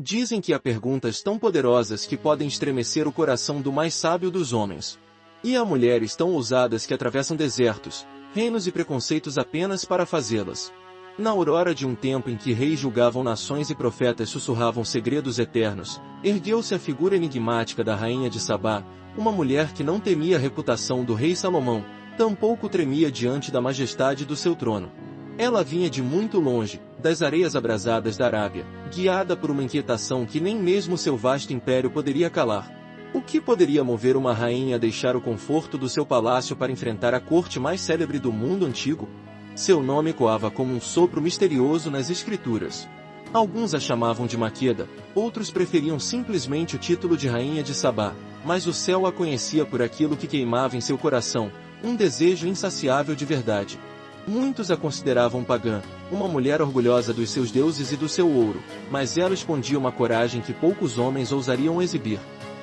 Dizem que há perguntas tão poderosas que podem estremecer o coração do mais sábio dos homens. E há mulheres tão ousadas que atravessam desertos, reinos e preconceitos apenas para fazê-las. Na aurora de um tempo em que reis julgavam nações e profetas sussurravam segredos eternos, ergueu-se a figura enigmática da rainha de Sabá, uma mulher que não temia a reputação do rei Salomão, tampouco tremia diante da majestade do seu trono. Ela vinha de muito longe, das areias abrasadas da Arábia, guiada por uma inquietação que nem mesmo seu vasto império poderia calar. O que poderia mover uma rainha a deixar o conforto do seu palácio para enfrentar a corte mais célebre do mundo antigo? Seu nome ecoava como um sopro misterioso nas escrituras. Alguns a chamavam de Maqueda, outros preferiam simplesmente o título de Rainha de Sabá, mas o céu a conhecia por aquilo que queimava em seu coração, um desejo insaciável de verdade. Muitos a consideravam pagã, uma mulher orgulhosa dos seus deuses e do seu ouro, mas ela escondia uma coragem que poucos homens ousariam exibir.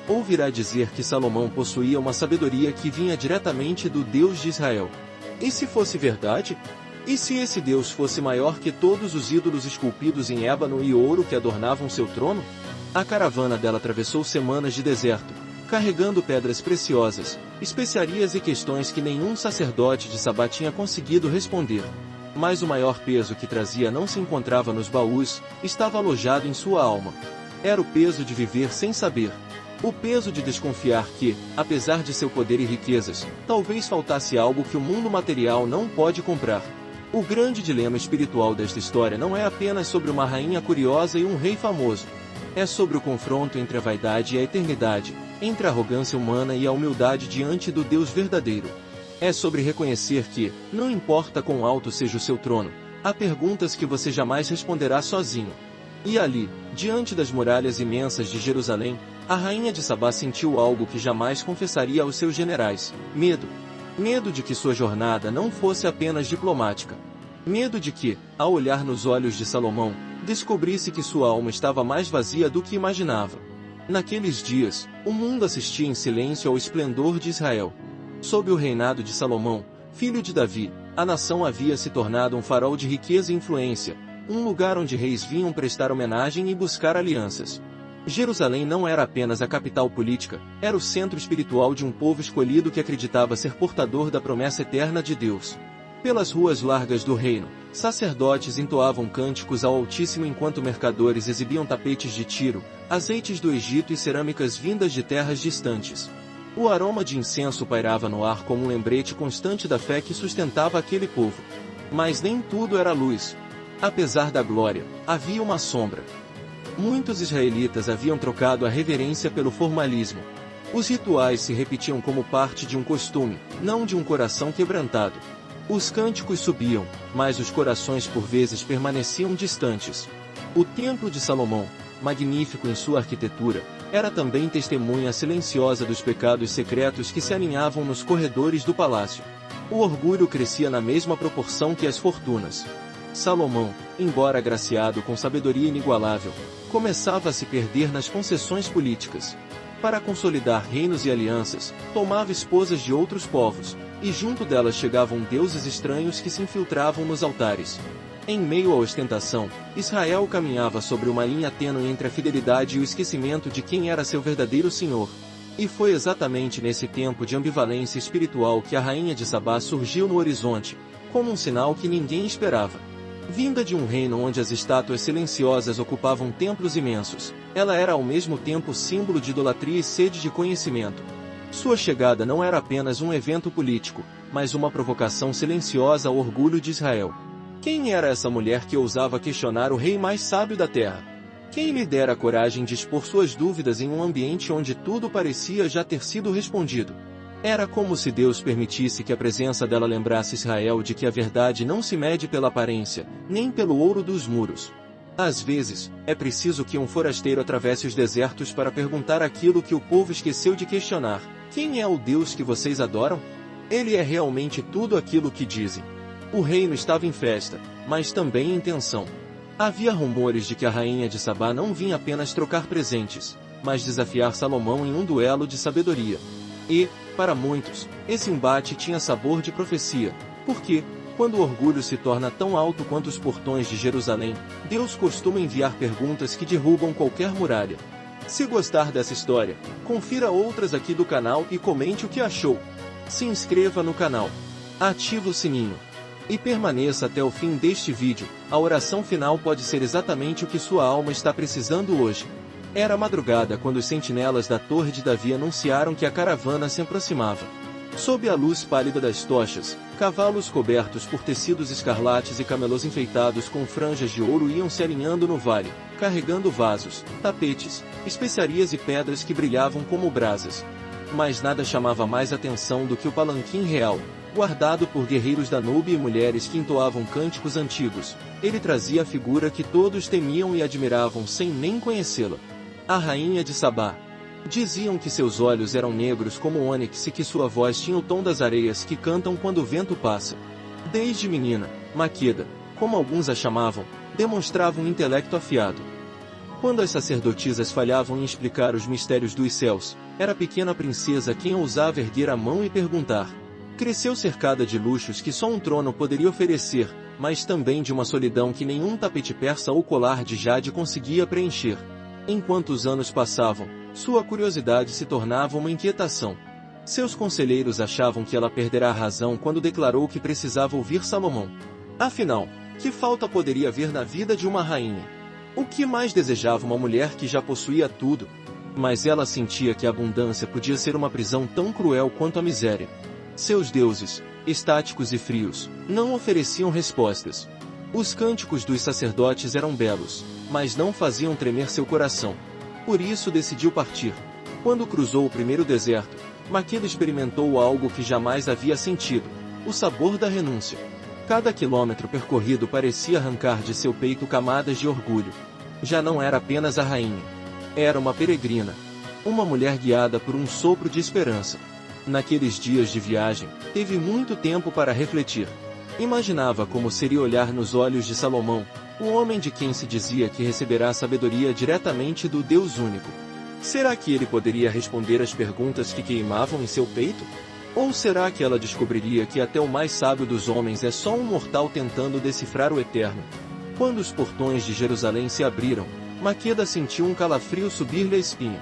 Ouvirá dizer que Salomão possuía uma sabedoria que vinha diretamente do Deus de Israel. E se fosse verdade? E se esse Deus fosse maior que todos os ídolos esculpidos em ébano e ouro que adornavam seu trono? A caravana dela atravessou semanas de deserto, carregando pedras preciosas, especiarias e questões que nenhum sacerdote de Sabá tinha conseguido responder. Mas o maior peso que trazia não se encontrava nos baús, estava alojado em sua alma. Era o peso de viver sem saber. O peso de desconfiar que, apesar de seu poder e riquezas, talvez faltasse algo que o mundo material não pode comprar. O grande dilema espiritual desta história não é apenas sobre uma rainha curiosa e um rei famoso. É sobre o confronto entre a vaidade e a eternidade, entre a arrogância humana e a humildade diante do Deus verdadeiro. É sobre reconhecer que, não importa quão alto seja o seu trono, há perguntas que você jamais responderá sozinho. E ali, diante das muralhas imensas de Jerusalém, a rainha de Sabá sentiu algo que jamais confessaria aos seus generais: medo. Medo de que sua jornada não fosse apenas diplomática. Medo de que, ao olhar nos olhos de Salomão, descobrisse que sua alma estava mais vazia do que imaginava. Naqueles dias, o mundo assistia em silêncio ao esplendor de Israel. Sob o reinado de Salomão, filho de Davi, a nação havia se tornado um farol de riqueza e influência, um lugar onde reis vinham prestar homenagem e buscar alianças. Jerusalém não era apenas a capital política, era o centro espiritual de um povo escolhido que acreditava ser portador da promessa eterna de Deus. Pelas ruas largas do reino, sacerdotes entoavam cânticos ao Altíssimo enquanto mercadores exibiam tapetes de Tiro, azeites do Egito e cerâmicas vindas de terras distantes. O aroma de incenso pairava no ar como um lembrete constante da fé que sustentava aquele povo. Mas nem tudo era luz. Apesar da glória, havia uma sombra. Muitos israelitas haviam trocado a reverência pelo formalismo. Os rituais se repetiam como parte de um costume, não de um coração quebrantado. Os cânticos subiam, mas os corações por vezes permaneciam distantes. O Templo de Salomão, magnífico em sua arquitetura, era também testemunha silenciosa dos pecados secretos que se aninhavam nos corredores do palácio. O orgulho crescia na mesma proporção que as fortunas. Salomão, embora agraciado com sabedoria inigualável, começava a se perder nas concessões políticas. Para consolidar reinos e alianças, tomava esposas de outros povos, e junto delas chegavam deuses estranhos que se infiltravam nos altares. Em meio à ostentação, Israel caminhava sobre uma linha tênue entre a fidelidade e o esquecimento de quem era seu verdadeiro Senhor. E foi exatamente nesse tempo de ambivalência espiritual que a rainha de Sabá surgiu no horizonte, como um sinal que ninguém esperava. Vinda de um reino onde as estátuas silenciosas ocupavam templos imensos, ela era ao mesmo tempo símbolo de idolatria e sede de conhecimento. Sua chegada não era apenas um evento político, mas uma provocação silenciosa ao orgulho de Israel. Quem era essa mulher que ousava questionar o rei mais sábio da terra? Quem lhe dera a coragem de expor suas dúvidas em um ambiente onde tudo parecia já ter sido respondido? Era como se Deus permitisse que a presença dela lembrasse Israel de que a verdade não se mede pela aparência, nem pelo ouro dos muros. Às vezes, é preciso que um forasteiro atravesse os desertos para perguntar aquilo que o povo esqueceu de questionar: quem é o Deus que vocês adoram? Ele é realmente tudo aquilo que dizem. O reino estava em festa, mas também em tensão. Havia rumores de que a rainha de Sabá não vinha apenas trocar presentes, mas desafiar Salomão em um duelo de sabedoria. E, para muitos, esse embate tinha sabor de profecia, porque, Quando o orgulho se torna tão alto quanto os portões de Jerusalém, Deus costuma enviar perguntas que derrubam qualquer muralha. Se gostar dessa história, confira outras aqui do canal e comente o que achou. Se inscreva no canal, ative o sininho e permaneça até o fim deste vídeo. A oração final pode ser exatamente o que sua alma está precisando hoje. Era madrugada quando os sentinelas da Torre de Davi anunciaram que a caravana se aproximava. Sob a luz pálida das tochas, cavalos cobertos por tecidos escarlates e camelos enfeitados com franjas de ouro iam se alinhando no vale, carregando vasos, tapetes, especiarias e pedras que brilhavam como brasas. Mas nada chamava mais atenção do que o palanquim real, guardado por guerreiros da Núbia e mulheres que entoavam cânticos antigos. Ele trazia a figura que todos temiam e admiravam sem nem conhecê-la. A rainha de Sabá. Diziam que seus olhos eram negros como ônix e que sua voz tinha o tom das areias que cantam quando o vento passa. Desde menina, Maqueda, como alguns a chamavam, demonstrava um intelecto afiado. Quando as sacerdotisas falhavam em explicar os mistérios dos céus, era a pequena princesa quem ousava erguer a mão e perguntar. Cresceu cercada de luxos que só um trono poderia oferecer, mas também de uma solidão que nenhum tapete persa ou colar de jade conseguia preencher. Enquanto os anos passavam, sua curiosidade se tornava uma inquietação. Seus conselheiros achavam que ela perderá a razão quando declarou que precisava ouvir Salomão. Afinal, que falta poderia haver na vida de uma rainha? O que mais desejava uma mulher que já possuía tudo? Mas ela sentia que a abundância podia ser uma prisão tão cruel quanto a miséria. Seus deuses, estáticos e frios, não ofereciam respostas. Os cânticos dos sacerdotes eram belos, mas não faziam tremer seu coração. Por isso decidiu partir. Quando cruzou o primeiro deserto, Maqueda experimentou algo que jamais havia sentido: o sabor da renúncia. Cada quilômetro percorrido parecia arrancar de seu peito camadas de orgulho. Já não era apenas a rainha. Era uma peregrina. Uma mulher guiada por um sopro de esperança. Naqueles dias de viagem, teve muito tempo para refletir. Imaginava como seria olhar nos olhos de Salomão, o homem de quem se dizia que receberá sabedoria diretamente do Deus único. Será que ele poderia responder às perguntas que queimavam em seu peito? Ou será que ela descobriria que até o mais sábio dos homens é só um mortal tentando decifrar o eterno? Quando os portões de Jerusalém se abriram, Maqueda sentiu um calafrio subir-lhe a espinha.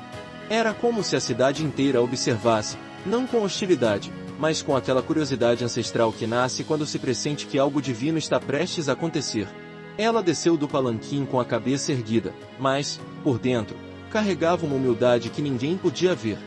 Era como se a cidade inteira a observasse, não com hostilidade, mas com aquela curiosidade ancestral que nasce quando se pressente que algo divino está prestes a acontecer. Ela desceu do palanquim com a cabeça erguida, mas, por dentro, carregava uma humildade que ninguém podia ver.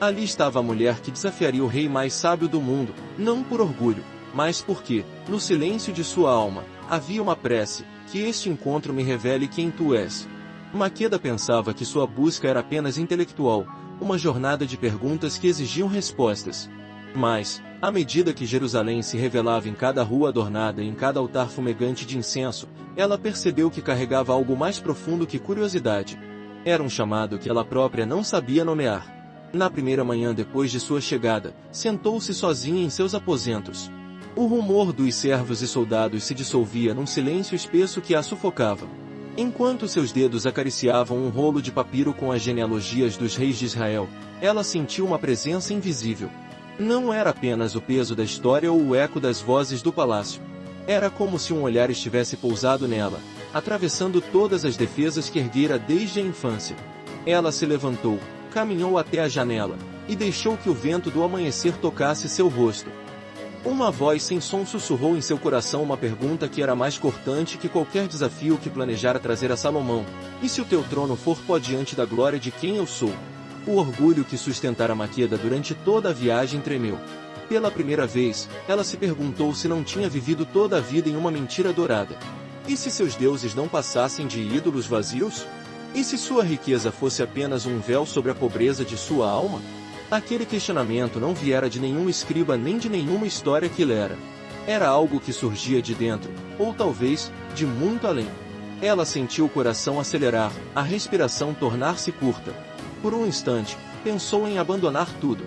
Ali estava a mulher que desafiaria o rei mais sábio do mundo, não por orgulho, mas porque, no silêncio de sua alma, havia uma prece: que este encontro me revele quem tu és. Maqueda pensava que sua busca era apenas intelectual, uma jornada de perguntas que exigiam respostas. Mas, à medida que Jerusalém se revelava em cada rua adornada e em cada altar fumegante de incenso, ela percebeu que carregava algo mais profundo que curiosidade. Era um chamado que ela própria não sabia nomear. Na primeira manhã depois de sua chegada, sentou-se sozinha em seus aposentos. O rumor dos servos e soldados se dissolvia num silêncio espesso que a sufocava. Enquanto seus dedos acariciavam um rolo de papiro com as genealogias dos reis de Israel, ela sentiu uma presença invisível. Não era apenas o peso da história ou o eco das vozes do palácio. Era como se um olhar estivesse pousado nela, atravessando todas as defesas que erguera desde a infância. Ela se levantou, caminhou até a janela, e deixou que o vento do amanhecer tocasse seu rosto. Uma voz sem som sussurrou em seu coração uma pergunta que era mais cortante que qualquer desafio que planejara trazer a Salomão: e se o teu trono for pó diante da glória de quem eu sou? O orgulho que sustentara Maqueda durante toda a viagem tremeu. Pela primeira vez, ela se perguntou se não tinha vivido toda a vida em uma mentira dourada. E se seus deuses não passassem de ídolos vazios? E se sua riqueza fosse apenas um véu sobre a pobreza de sua alma? Aquele questionamento não viera de nenhum escriba nem de nenhuma história que lera. Era algo que surgia de dentro, ou talvez, de muito além. Ela sentiu o coração acelerar, a respiração tornar-se curta. Por um instante, pensou em abandonar tudo.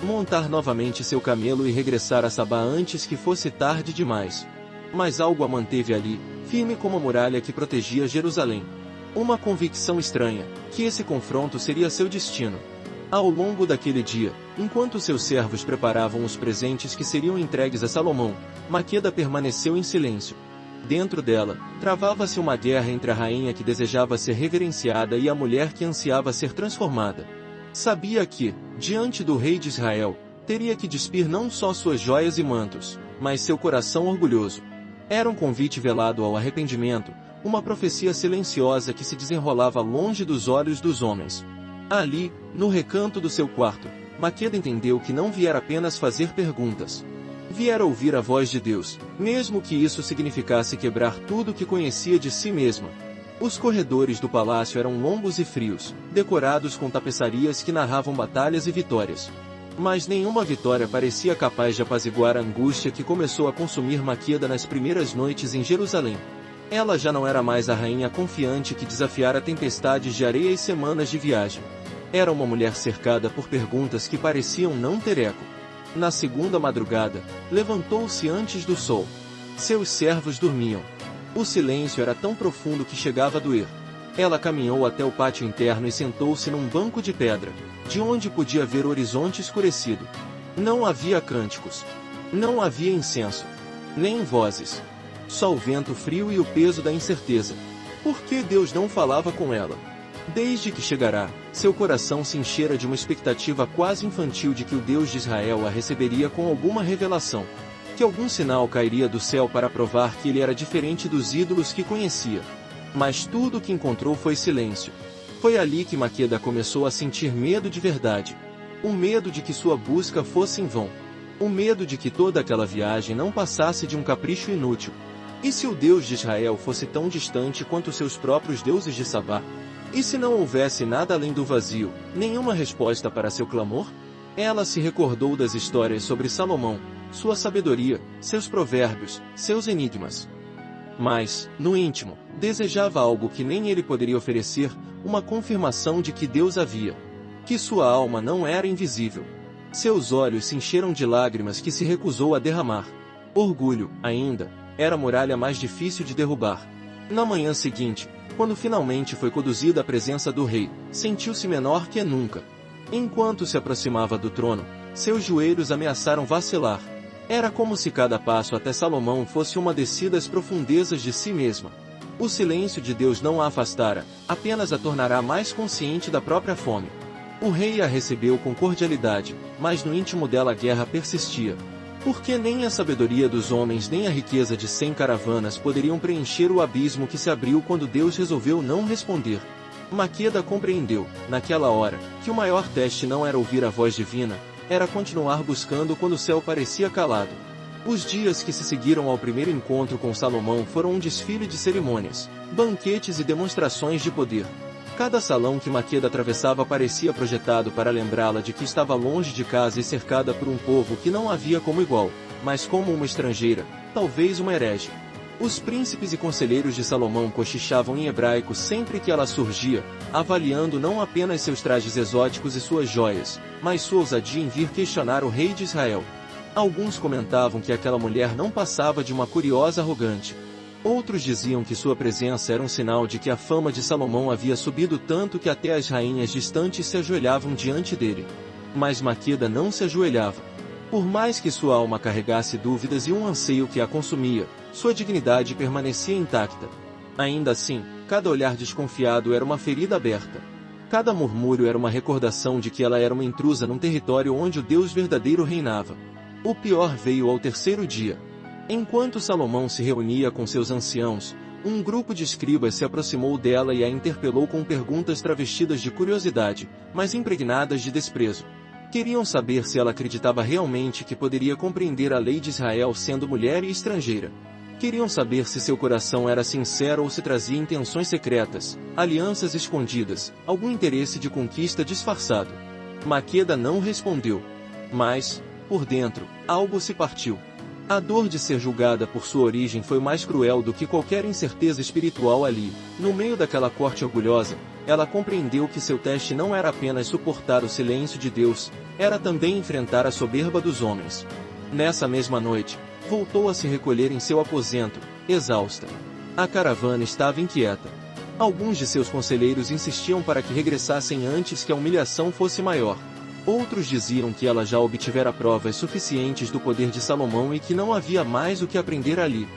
Montar novamente seu camelo e regressar a Sabá antes que fosse tarde demais. Mas algo a manteve ali, firme como a muralha que protegia Jerusalém. Uma convicção estranha, que esse confronto seria seu destino. Ao longo daquele dia, enquanto seus servos preparavam os presentes que seriam entregues a Salomão, Maqueda permaneceu em silêncio. Dentro dela, travava-se uma guerra entre a rainha que desejava ser reverenciada e a mulher que ansiava ser transformada. Sabia que, diante do rei de Israel, teria que despir não só suas joias e mantos, mas seu coração orgulhoso. Era um convite velado ao arrependimento, uma profecia silenciosa que se desenrolava longe dos olhos dos homens. Ali, no recanto do seu quarto, Maqueda entendeu que não viera apenas fazer perguntas. Viera ouvir a voz de Deus, mesmo que isso significasse quebrar tudo o que conhecia de si mesma. Os corredores do palácio eram longos e frios, decorados com tapeçarias que narravam batalhas e vitórias. Mas nenhuma vitória parecia capaz de apaziguar a angústia que começou a consumir Maqueda nas primeiras noites em Jerusalém. Ela já não era mais a rainha confiante que desafiara tempestades de areia e semanas de viagem. Era uma mulher cercada por perguntas que pareciam não ter eco. Na segunda madrugada, levantou-se antes do sol. Seus servos dormiam. O silêncio era tão profundo que chegava a doer. Ela caminhou até o pátio interno e sentou-se num banco de pedra, de onde podia ver o horizonte escurecido. Não havia cânticos. Não havia incenso. Nem vozes. Só o vento frio e o peso da incerteza. Por que Deus não falava com ela? Desde que chegará, seu coração se enchera de uma expectativa quase infantil de que o Deus de Israel a receberia com alguma revelação. Que algum sinal cairia do céu para provar que ele era diferente dos ídolos que conhecia. Mas tudo o que encontrou foi silêncio. Foi ali que Maqueda começou a sentir medo de verdade. O medo de que sua busca fosse em vão. O medo de que toda aquela viagem não passasse de um capricho inútil. E se o Deus de Israel fosse tão distante quanto seus próprios deuses de Sabá? E se não houvesse nada além do vazio, nenhuma resposta para seu clamor? Ela se recordou das histórias sobre Salomão, sua sabedoria, seus provérbios, seus enigmas. Mas, no íntimo, desejava algo que nem ele poderia oferecer, uma confirmação de que Deus havia. Que sua alma não era invisível. Seus olhos se encheram de lágrimas que se recusou a derramar. Orgulho, ainda, era a muralha mais difícil de derrubar. Na manhã seguinte, quando finalmente foi conduzida à presença do rei, sentiu-se menor que nunca. Enquanto se aproximava do trono, seus joelhos ameaçaram vacilar. Era como se cada passo até Salomão fosse uma descida às profundezas de si mesma. O silêncio de Deus não a afastara, apenas a tornará mais consciente da própria fome. O rei a recebeu com cordialidade, mas no íntimo dela a guerra persistia. Porque nem a sabedoria dos homens nem a riqueza de 100 caravanas poderiam preencher o abismo que se abriu quando Deus resolveu não responder. Maqueda compreendeu, naquela hora, que o maior teste não era ouvir a voz divina, era continuar buscando quando o céu parecia calado. Os dias que se seguiram ao primeiro encontro com Salomão foram um desfile de cerimônias, banquetes e demonstrações de poder. Cada salão que Maqueda atravessava parecia projetado para lembrá-la de que estava longe de casa e cercada por um povo que não havia como igual, mas como uma estrangeira, talvez uma herege. Os príncipes e conselheiros de Salomão cochichavam em hebraico sempre que ela surgia, avaliando não apenas seus trajes exóticos e suas joias, mas sua ousadia em vir questionar o rei de Israel. Alguns comentavam que aquela mulher não passava de uma curiosa arrogante. Outros diziam que sua presença era um sinal de que a fama de Salomão havia subido tanto que até as rainhas distantes se ajoelhavam diante dele. Mas Maqueda não se ajoelhava. Por mais que sua alma carregasse dúvidas e um anseio que a consumia, sua dignidade permanecia intacta. Ainda assim, cada olhar desconfiado era uma ferida aberta. Cada murmúrio era uma recordação de que ela era uma intrusa num território onde o Deus verdadeiro reinava. O pior veio ao terceiro dia. Enquanto Salomão se reunia com seus anciãos, um grupo de escribas se aproximou dela e a interpelou com perguntas travestidas de curiosidade, mas impregnadas de desprezo. Queriam saber se ela acreditava realmente que poderia compreender a lei de Israel sendo mulher e estrangeira. Queriam saber se seu coração era sincero ou se trazia intenções secretas, alianças escondidas, algum interesse de conquista disfarçado. Maqueda não respondeu. Mas, por dentro, algo se partiu. A dor de ser julgada por sua origem foi mais cruel do que qualquer incerteza espiritual ali. No meio daquela corte orgulhosa, ela compreendeu que seu teste não era apenas suportar o silêncio de Deus, era também enfrentar a soberba dos homens. Nessa mesma noite, voltou a se recolher em seu aposento, exausta. A caravana estava inquieta. Alguns de seus conselheiros insistiam para que regressassem antes que a humilhação fosse maior. Outros diziam que ela já obtivera provas suficientes do poder de Salomão e que não havia mais o que aprender ali.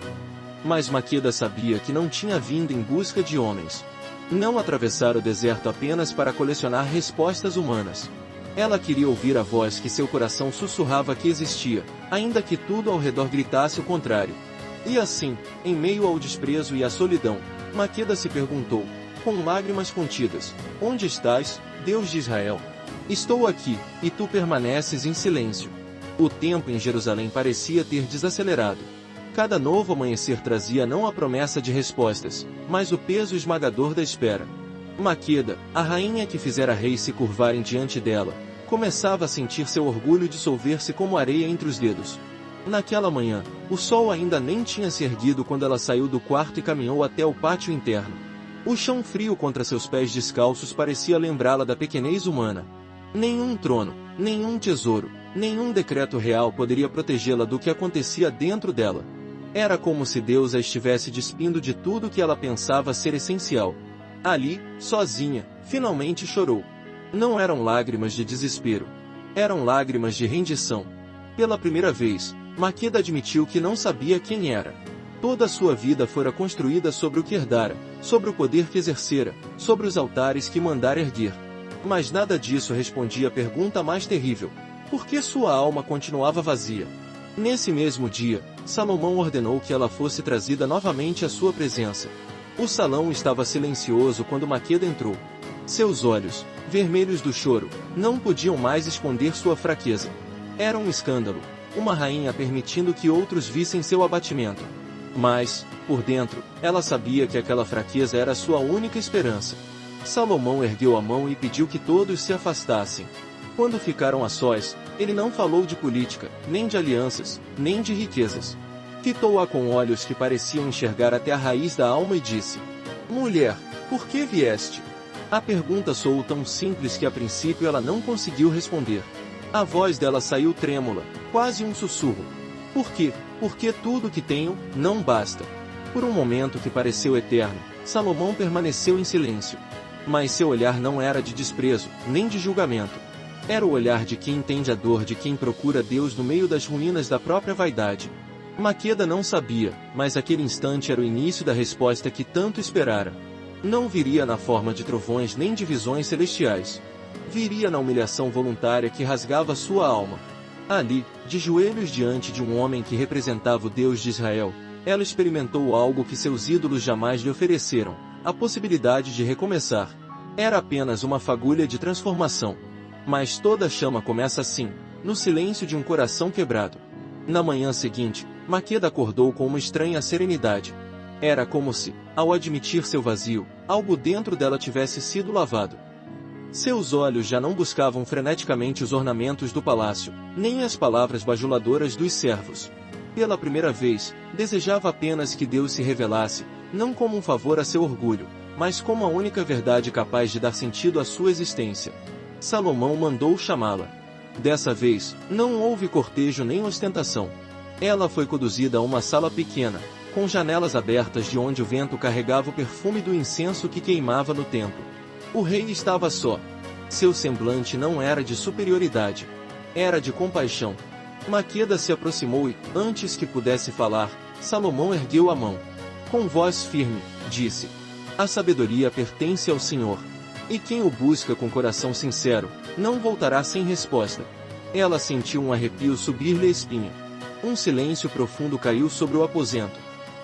Mas Maqueda sabia que não tinha vindo em busca de homens. Não atravessar o deserto apenas para colecionar respostas humanas. Ela queria ouvir a voz que seu coração sussurrava que existia, ainda que tudo ao redor gritasse o contrário. E assim, em meio ao desprezo e à solidão, Maqueda se perguntou, com lágrimas contidas: onde estás, Deus de Israel? Estou aqui, e tu permaneces em silêncio. O tempo em Jerusalém parecia ter desacelerado. Cada novo amanhecer trazia não a promessa de respostas, mas o peso esmagador da espera. Maqueda, a rainha que fizera reis se curvarem diante dela, começava a sentir seu orgulho dissolver-se como areia entre os dedos. Naquela manhã, o sol ainda nem tinha se erguido quando ela saiu do quarto e caminhou até o pátio interno. O chão frio contra seus pés descalços parecia lembrá-la da pequenez humana. Nenhum trono, nenhum tesouro, nenhum decreto real poderia protegê-la do que acontecia dentro dela. Era como se Deus a estivesse despindo de tudo que ela pensava ser essencial. Ali, sozinha, finalmente chorou. Não eram lágrimas de desespero. Eram lágrimas de rendição. Pela primeira vez, Maqueda admitiu que não sabia quem era. Toda a sua vida fora construída sobre o que herdara, sobre o poder que exercera, sobre os altares que mandara erguer. Mas nada disso respondia à pergunta mais terrível: por que sua alma continuava vazia? Nesse mesmo dia, Salomão ordenou que ela fosse trazida novamente à sua presença. O salão estava silencioso quando Maqueda entrou. Seus olhos, vermelhos do choro, não podiam mais esconder sua fraqueza. Era um escândalo, uma rainha permitindo que outros vissem seu abatimento. Mas, por dentro, ela sabia que aquela fraqueza era sua única esperança. Salomão ergueu a mão e pediu que todos se afastassem. Quando ficaram a sós, ele não falou de política, nem de alianças, nem de riquezas. Fitou-a com olhos que pareciam enxergar até a raiz da alma e disse: mulher, por que vieste? A pergunta soou tão simples que a princípio ela não conseguiu responder. A voz dela saiu trêmula, quase um sussurro. Por quê? Porque tudo que tenho, não basta. Por um momento que pareceu eterno, Salomão permaneceu em silêncio. Mas seu olhar não era de desprezo, nem de julgamento. Era o olhar de quem entende a dor de quem procura Deus no meio das ruínas da própria vaidade. Maqueda não sabia, mas aquele instante era o início da resposta que tanto esperara. Não viria na forma de trovões nem de visões celestiais. Viria na humilhação voluntária que rasgava sua alma. Ali, de joelhos diante de um homem que representava o Deus de Israel, ela experimentou algo que seus ídolos jamais lhe ofereceram: a possibilidade de recomeçar. Era apenas uma fagulha de transformação. Mas toda chama começa assim, no silêncio de um coração quebrado. Na manhã seguinte, Maqueda acordou com uma estranha serenidade. Era como se, ao admitir seu vazio, algo dentro dela tivesse sido lavado. Seus olhos já não buscavam freneticamente os ornamentos do palácio, nem as palavras bajuladoras dos servos. Pela primeira vez, desejava apenas que Deus se revelasse, não como um favor a seu orgulho, mas como a única verdade capaz de dar sentido à sua existência. Salomão mandou chamá-la. Dessa vez, não houve cortejo nem ostentação. Ela foi conduzida a uma sala pequena, com janelas abertas de onde o vento carregava o perfume do incenso que queimava no templo. O rei estava só. Seu semblante não era de superioridade. Era de compaixão. Maqueda se aproximou e, antes que pudesse falar, Salomão ergueu a mão. Com voz firme, disse: a sabedoria pertence ao Senhor. E quem o busca com coração sincero, não voltará sem resposta. Ela sentiu um arrepio subir-lhe a espinha. Um silêncio profundo caiu sobre o aposento.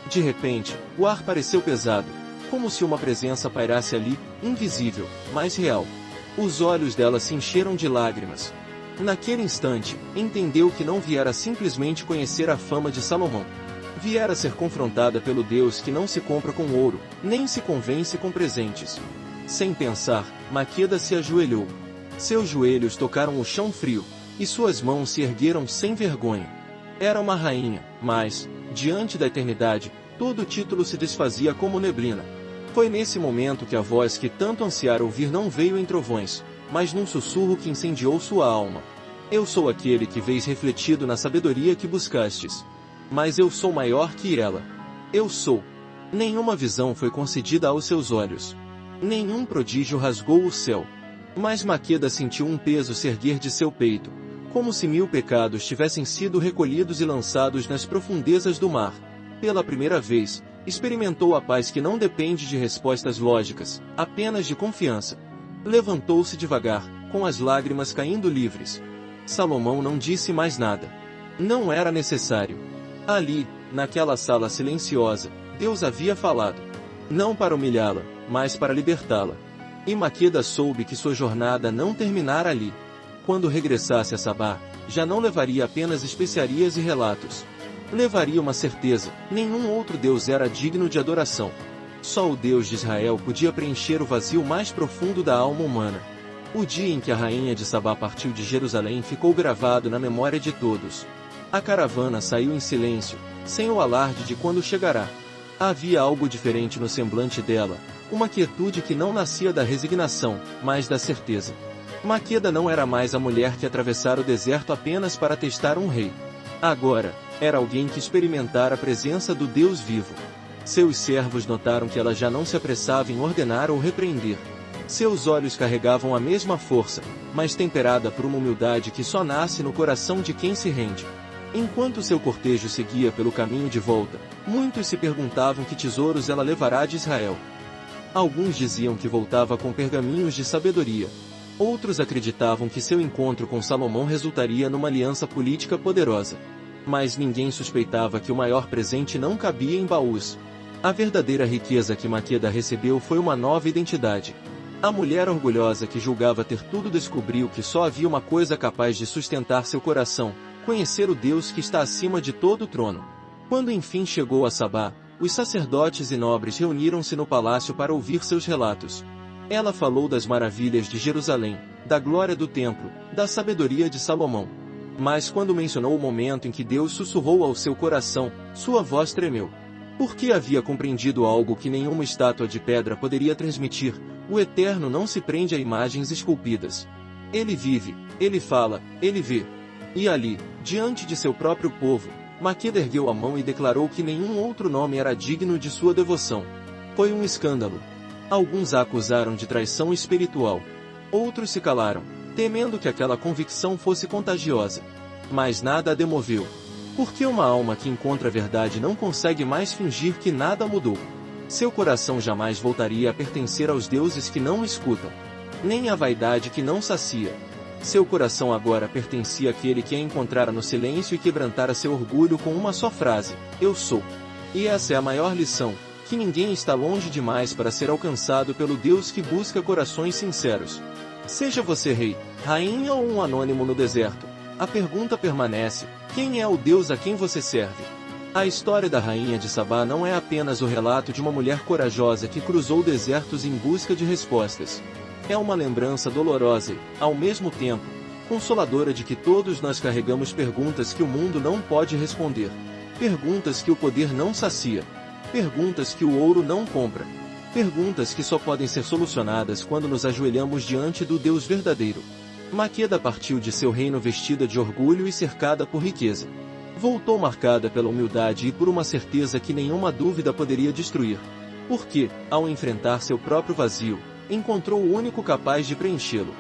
De repente, o ar pareceu pesado, como se uma presença pairasse ali, invisível, mas real. Os olhos dela se encheram de lágrimas. Naquele instante, entendeu que não viera simplesmente conhecer a fama de Salomão. Viera ser confrontada pelo Deus que não se compra com ouro, nem se convence com presentes. Sem pensar, Maqueda se ajoelhou. Seus joelhos tocaram o chão frio, e suas mãos se ergueram sem vergonha. Era uma rainha, mas, diante da eternidade, todo título se desfazia como neblina. Foi nesse momento que a voz que tanto ansiara ouvir não veio em trovões, mas num sussurro que incendiou sua alma. Eu sou aquele que vês refletido na sabedoria que buscastes. Mas eu sou maior que ela. Eu sou. Nenhuma visão foi concedida aos seus olhos. Nenhum prodígio rasgou o céu. Mas Maqueda sentiu um peso se erguer de seu peito, como se 1000 pecados tivessem sido recolhidos e lançados nas profundezas do mar. Pela primeira vez, experimentou a paz que não depende de respostas lógicas, apenas de confiança. Levantou-se devagar, com as lágrimas caindo livres. Salomão não disse mais nada. Não era necessário. Ali, naquela sala silenciosa, Deus havia falado. Não para humilhá-la, mas para libertá-la. E Maqueda soube que sua jornada não terminara ali. Quando regressasse a Sabá, já não levaria apenas especiarias e relatos. Levaria uma certeza: nenhum outro Deus era digno de adoração. Só o Deus de Israel podia preencher o vazio mais profundo da alma humana. O dia em que a rainha de Sabá partiu de Jerusalém ficou gravado na memória de todos. A caravana saiu em silêncio, sem o alarde de quando chegará. Havia algo diferente no semblante dela, uma quietude que não nascia da resignação, mas da certeza. Maqueda não era mais a mulher que atravessara o deserto apenas para testar um rei. Agora, era alguém que experimentara a presença do Deus vivo. Seus servos notaram que ela já não se apressava em ordenar ou repreender. Seus olhos carregavam a mesma força, mas temperada por uma humildade que só nasce no coração de quem se rende. Enquanto seu cortejo seguia pelo caminho de volta, muitos se perguntavam que tesouros ela levará de Israel. Alguns diziam que voltava com pergaminhos de sabedoria. Outros acreditavam que seu encontro com Salomão resultaria numa aliança política poderosa. Mas ninguém suspeitava que o maior presente não cabia em baús. A verdadeira riqueza que Maqueda recebeu foi uma nova identidade. A mulher orgulhosa que julgava ter tudo descobriu que só havia uma coisa capaz de sustentar seu coração: conhecer o Deus que está acima de todo o trono. Quando enfim chegou a Sabá, os sacerdotes e nobres reuniram-se no palácio para ouvir seus relatos. Ela falou das maravilhas de Jerusalém, da glória do templo, da sabedoria de Salomão. Mas quando mencionou o momento em que Deus sussurrou ao seu coração, sua voz tremeu. Porque havia compreendido algo que nenhuma estátua de pedra poderia transmitir: o Eterno não se prende a imagens esculpidas. Ele vive, ele fala, ele vê. E ali, diante de seu próprio povo, Maqueda ergueu a mão e declarou que nenhum outro nome era digno de sua devoção. Foi um escândalo. Alguns a acusaram de traição espiritual. Outros se calaram, temendo que aquela convicção fosse contagiosa. Mas nada a demoveu. Porque uma alma que encontra a verdade não consegue mais fingir que nada mudou. Seu coração jamais voltaria a pertencer aos deuses que não o escutam, nem à vaidade que não sacia. Seu coração agora pertencia àquele que a encontrara no silêncio e quebrantara seu orgulho com uma só frase: eu sou. E essa é a maior lição, que ninguém está longe demais para ser alcançado pelo Deus que busca corações sinceros. Seja você rei, rainha ou um anônimo no deserto, a pergunta permanece: quem é o Deus a quem você serve? A história da rainha de Sabá não é apenas o relato de uma mulher corajosa que cruzou desertos em busca de respostas. É uma lembrança dolorosa e, ao mesmo tempo, consoladora de que todos nós carregamos perguntas que o mundo não pode responder. Perguntas que o poder não sacia. Perguntas que o ouro não compra. Perguntas que só podem ser solucionadas quando nos ajoelhamos diante do Deus verdadeiro. Maqueda partiu de seu reino vestida de orgulho e cercada por riqueza. Voltou marcada pela humildade e por uma certeza que nenhuma dúvida poderia destruir. Porque, ao enfrentar seu próprio vazio, encontrou o único capaz de preenchê-lo.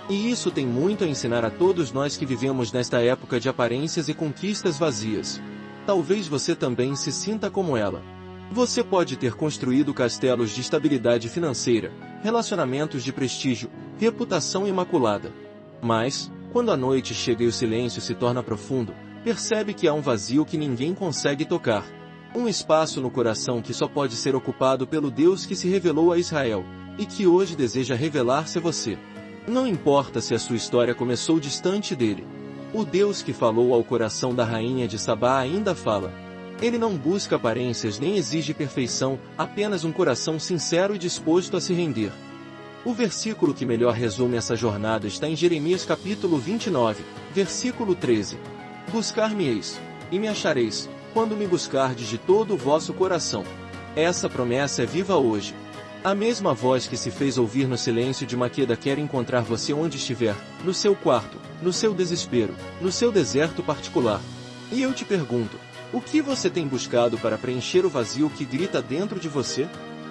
E isso tem muito a ensinar a todos nós que vivemos nesta época de aparências e conquistas vazias. Talvez você também se sinta como ela. Você pode ter construído castelos de estabilidade financeira, relacionamentos de prestígio, reputação imaculada. Mas, quando a noite chega e o silêncio se torna profundo, percebe que há um vazio que ninguém consegue tocar. Um espaço no coração que só pode ser ocupado pelo Deus que se revelou a Israel, e que hoje deseja revelar-se a você. Não importa se a sua história começou distante dele. O Deus que falou ao coração da rainha de Sabá ainda fala. Ele não busca aparências nem exige perfeição, apenas um coração sincero e disposto a se render. O versículo que melhor resume essa jornada está em Jeremias capítulo 29, versículo 13. Buscar-me-eis, e me achareis, quando me buscardes de todo o vosso coração. Essa promessa é viva hoje. A mesma voz que se fez ouvir no silêncio de Maqueda quer encontrar você onde estiver, no seu quarto, no seu desespero, no seu deserto particular. E eu te pergunto, O que você tem buscado para preencher o vazio que grita dentro de você?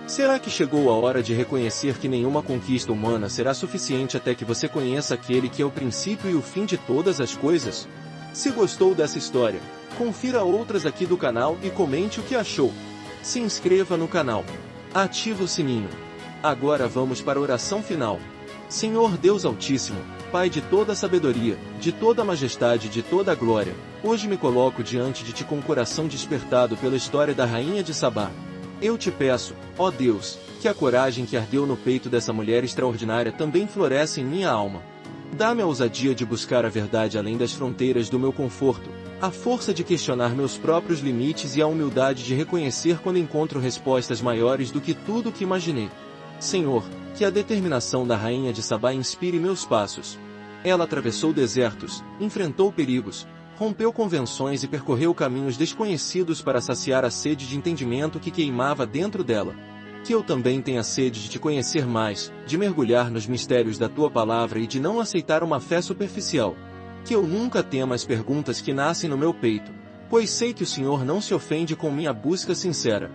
Será que chegou a hora de reconhecer que nenhuma conquista humana será suficiente até que você conheça aquele que é o princípio e o fim de todas as coisas? Se gostou dessa história, confira outras aqui do canal e comente o que achou. Se inscreva no canal. Ative o sininho. Agora vamos para a oração final. Senhor Deus Altíssimo, Pai de toda a sabedoria, de toda a majestade e de toda a glória, hoje me coloco diante de Ti com o coração despertado pela história da Rainha de Sabá. Eu te peço, ó Deus, que a coragem que ardeu no peito dessa mulher extraordinária também floresça em minha alma. Dá-me a ousadia de buscar a verdade além das fronteiras do meu conforto, a força de questionar meus próprios limites e a humildade de reconhecer quando encontro respostas maiores do que tudo o que imaginei. Senhor, que a determinação da Rainha de Sabá inspire meus passos. Ela atravessou desertos, enfrentou perigos, rompeu convenções e percorreu caminhos desconhecidos para saciar a sede de entendimento que queimava dentro dela. Que eu também tenha sede de Te conhecer mais, de mergulhar nos mistérios da Tua palavra e de não aceitar uma fé superficial. Que eu nunca tema as perguntas que nascem no meu peito, pois sei que o Senhor não se ofende com minha busca sincera.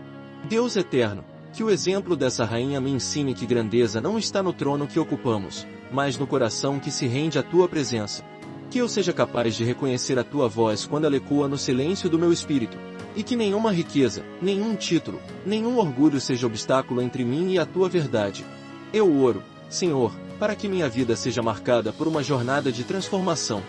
Deus eterno, que o exemplo dessa rainha me ensine que grandeza não está no trono que ocupamos, mas no coração que se rende à Tua presença. Que eu seja capaz de reconhecer a Tua voz quando ela ecoa no silêncio do meu espírito, e que nenhuma riqueza, nenhum título, nenhum orgulho seja obstáculo entre mim e a Tua verdade. Eu oro, Senhor, para que minha vida seja marcada por uma jornada de transformação.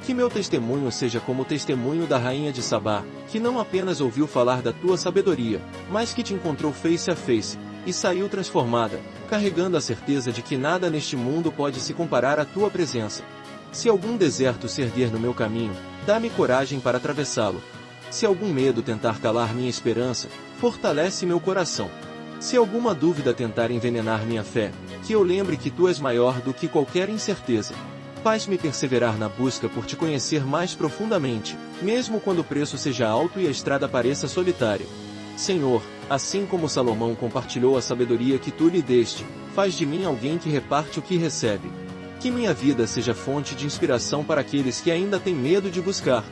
Que meu testemunho seja como o testemunho da Rainha de Sabá, que não apenas ouviu falar da Tua sabedoria, mas que Te encontrou face a face, e saiu transformada, carregando a certeza de que nada neste mundo pode se comparar à Tua presença. Se algum deserto se erguer no meu caminho, dá-me coragem para atravessá-lo. Se algum medo tentar calar minha esperança, fortalece meu coração. Se alguma dúvida tentar envenenar minha fé, que eu lembre que Tu és maior do que qualquer incerteza. Faz-me perseverar na busca por Te conhecer mais profundamente, mesmo quando o preço seja alto e a estrada pareça solitária. Senhor, assim como Salomão compartilhou a sabedoria que Tu lhe deste, faz de mim alguém que reparte o que recebe. Que minha vida seja fonte de inspiração para aqueles que ainda têm medo de buscar.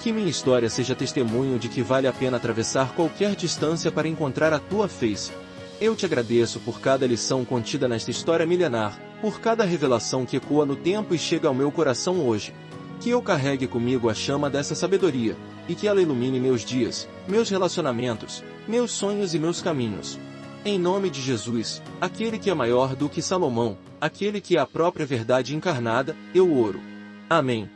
Que minha história seja testemunho de que vale a pena atravessar qualquer distância para encontrar a Tua face. Eu Te agradeço por cada lição contida nesta história milenar, por cada revelação que ecoa no tempo e chega ao meu coração hoje. Que eu carregue comigo a chama dessa sabedoria, e que ela ilumine meus dias, meus relacionamentos, meus sonhos e meus caminhos. Em nome de Jesus, aquele que é maior do que Salomão, aquele que é a própria verdade encarnada, eu oro. Amém.